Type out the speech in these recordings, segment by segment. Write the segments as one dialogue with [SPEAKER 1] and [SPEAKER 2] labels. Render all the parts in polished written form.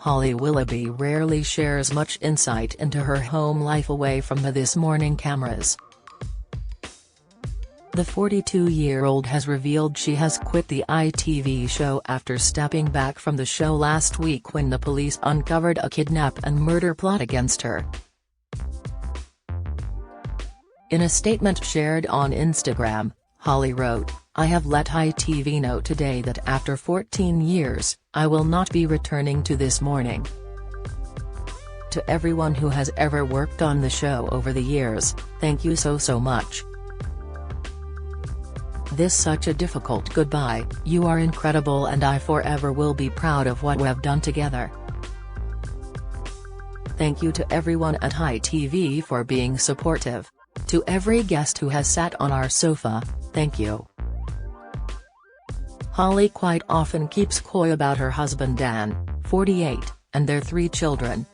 [SPEAKER 1] Holly Willoughby rarely shares much insight into her home life away from the This Morning cameras. The 42-year-old has revealed she has quit the ITV show after stepping back from the show last week when the police uncovered a kidnap and murder plot against her. In a statement shared on Instagram, Holly wrote, "I have let ITV know today that after 14 years, I will not be returning to This Morning. To everyone who has ever worked on the show over the years, thank you so much. This such a difficult goodbye, you are incredible and I forever will be proud of what we've done together. Thank you to everyone at ITV for being supportive. To every guest who has sat on our sofa, thank you." Holly quite often keeps coy about her husband Dan, 48, and their 3 children.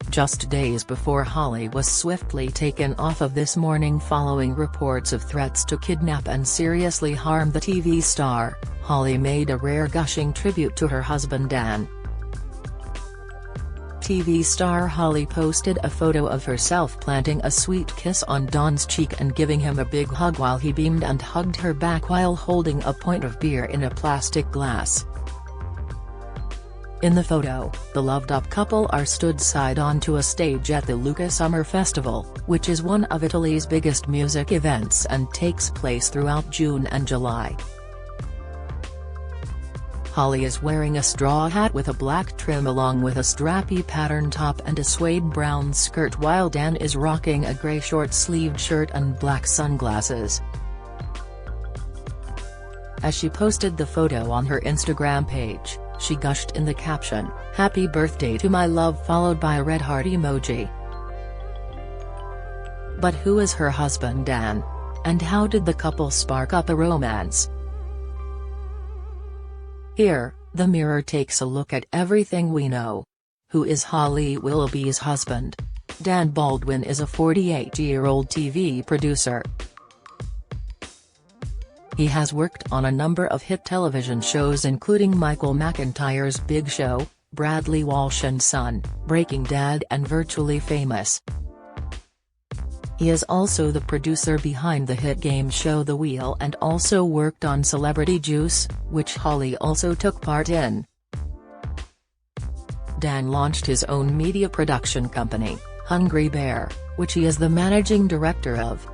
[SPEAKER 1] Just days before Holly was swiftly taken off of This Morning following reports of threats to kidnap and seriously harm the TV star, Holly made a rare gushing tribute to her husband Dan. TV star Holly posted a photo of herself planting a sweet kiss on Dan's cheek and giving him a big hug while he beamed and hugged her back while holding a pint of beer in a plastic glass. In the photo, the loved-up couple are stood side-on to a stage at the Lucca Summer Festival, which is one of Italy's biggest music events and takes place throughout June and July. Holly is wearing a straw hat with a black trim along with a strappy pattern top and a suede brown skirt while Dan is rocking a grey short-sleeved shirt and black sunglasses. As she posted the photo on her Instagram page, she gushed in the caption, "Happy birthday to my love," followed by a red heart emoji. But who is her husband Dan? And how did the couple spark up a romance? Here, the Mirror takes a look at everything we know. Who is Holly Willoughby's husband? Dan Baldwin is a 48-year-old TV producer. He has worked on a number of hit television shows including Michael McIntyre's Big Show, Bradley Walsh and Son, Breaking Dad and Virtually Famous. He is also the producer behind the hit game show The Wheel and also worked on Celebrity Juice, which Holly also took part in. Dan launched his own media production company, Hungry Bear, which he is the managing director of.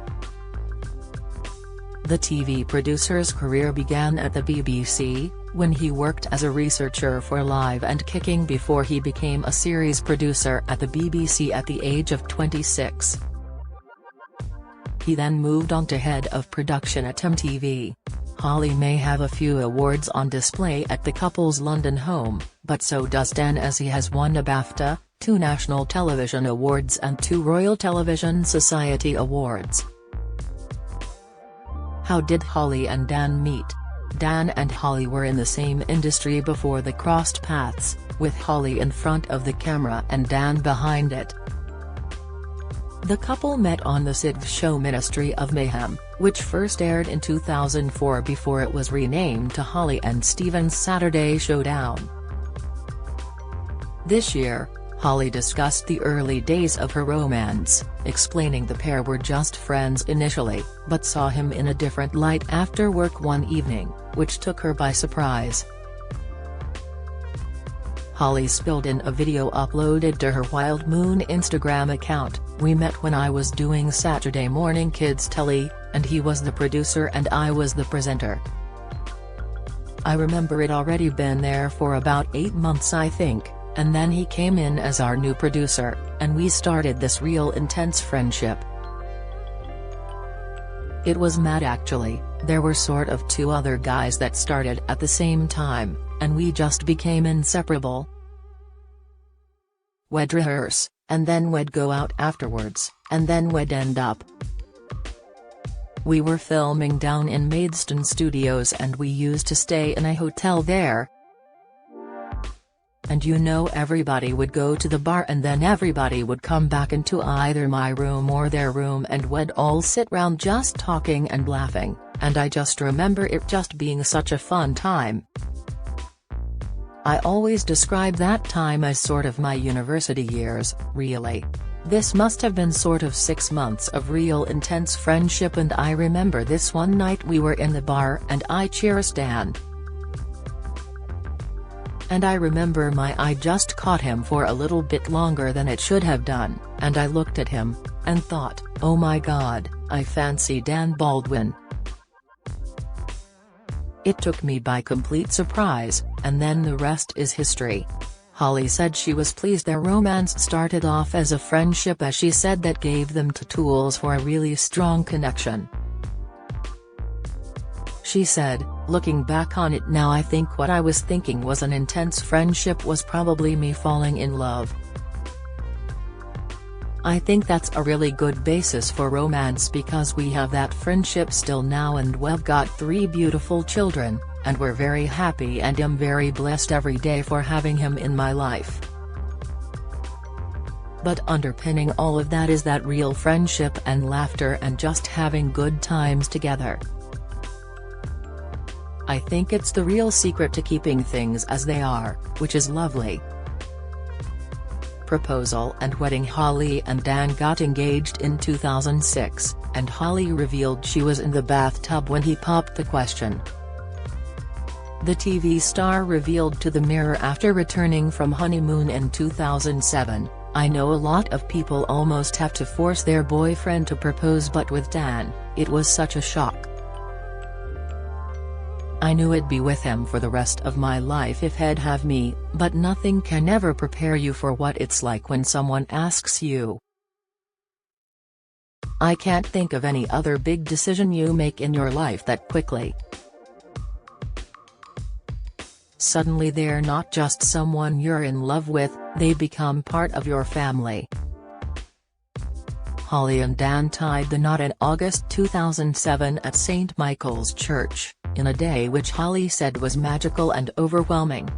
[SPEAKER 1] The TV producer's career began at the BBC, when he worked as a researcher for Live and Kicking before he became a series producer at the BBC at the age of 26. He then moved on to head of production at MTV. Holly may have a few awards on display at the couple's London home, but so does Dan, as he has won a BAFTA, 2 National Television Awards and 2 Royal Television Society Awards. How did Holly and Dan meet? Dan and Holly were in the same industry before they crossed paths, with Holly in front of the camera and Dan behind it. The couple met on the SITV show Ministry of Mayhem, which first aired in 2004 before it was renamed to Holly and Stephen's Saturday Showdown. This year, Holly discussed the early days of her romance, explaining the pair were just friends initially, but saw him in a different light after work one evening, which took her by surprise. Holly spilled in a video uploaded to her Wild Moon Instagram account, "We met when I was doing Saturday morning kids telly, and he was the producer and I was the presenter. I remember it already been there for about 8 months I think, and then he came in as our new producer, and we started this real intense friendship. It was mad actually, there were sort of 2 other guys that started at the same time, and we just became inseparable. We'd rehearse, and then we'd go out afterwards, and then we'd end up. We were filming down in Maidstone Studios and we used to stay in a hotel there. And you know, everybody would go to the bar and then everybody would come back into either my room or their room and we'd all sit round just talking and laughing, and I just remember it just being such a fun time." I always describe that time as sort of my university years, really. This must have been sort of 6 months of real intense friendship, and I remember this one night we were in the bar and I cheers Dan. And I remember my eye just caught him for a little bit longer than it should have done, and I looked at him, and thought, oh my god, I fancy Dan Baldwin. It took me by complete surprise, and then the rest is history. Holly said she was pleased their romance started off as a friendship, as she said that gave them the tools for a really strong connection. She said, looking back on it now, I think what I was thinking was an intense friendship was probably me falling in love. I think that's a really good basis for romance because we have that friendship still now, and we've got 3 beautiful children, and we're very happy, and I'm very blessed every day for having him in my life. But underpinning all of that is that real friendship and laughter and just having good times together. I think it's the real secret to keeping things as they are, which is lovely. Proposal and wedding. Holly and Dan got engaged in 2006, and Holly revealed she was in the bathtub when he popped the question. The TV star revealed to the Mirror after returning from honeymoon in 2007, I know a lot of people almost have to force their boyfriend to propose, but with Dan, it was such a shock. I knew I'd be with him for the rest of my life if he'd have me, but nothing can ever prepare you for what it's like when someone asks you. I can't think of any other big decision you make in your life that quickly. Suddenly they're not just someone you're in love with, they become part of your family. Holly and Dan tied the knot in August 2007 at St. Michael's Church, in a day which Holly said was magical and overwhelming.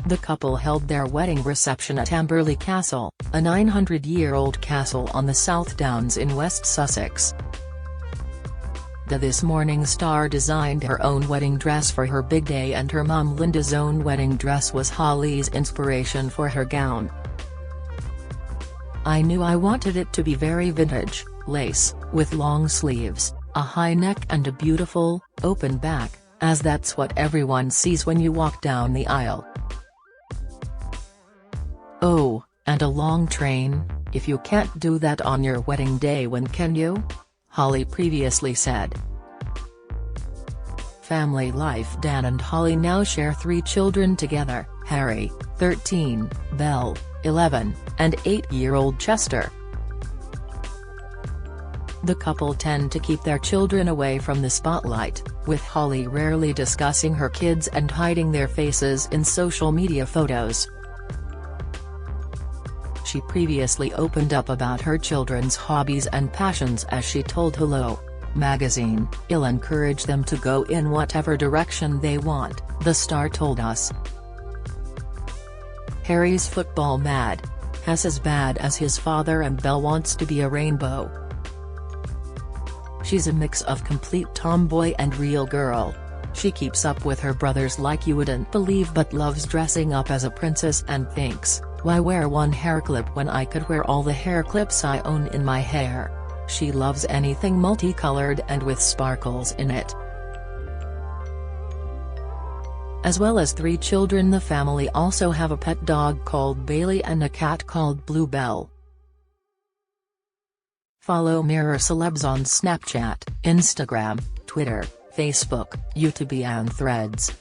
[SPEAKER 1] The couple held their wedding reception at Amberley Castle, a 900-year-old castle on the South Downs in West Sussex. The This Morning star designed her own wedding dress for her big day, and her mum Linda's own wedding dress was Holly's inspiration for her gown. I knew I wanted it to be very vintage, lace, with long sleeves, a high neck and a beautiful, open back, as that's what everyone sees when you walk down the aisle. Oh, and a long train, if you can't do that on your wedding day, when can you? Holly previously said. Family life. Dan and Holly now share 3 children together, Harry, 13, Belle, 11, and 8-year-old Chester. The couple tend to keep their children away from the spotlight, with Holly rarely discussing her kids and hiding their faces in social media photos. She previously opened up about her children's hobbies and passions as she told Hello! Magazine, "I'll encourage them to go in whatever direction they want," the star told us. Harry's football mad, has as bad as his father, and Belle wants to be a rainbow. She's a mix of complete tomboy and real girl. She keeps up with her brothers like you wouldn't believe, but loves dressing up as a princess and thinks, why wear one hair clip when I could wear all the hair clips I own in my hair? She loves anything multicolored and with sparkles in it. As well as 3 children, the family also have a pet dog called Bailey and a cat called Bluebell. Follow Mirror Celebs on Snapchat, Instagram, Twitter, Facebook, YouTube and Threads.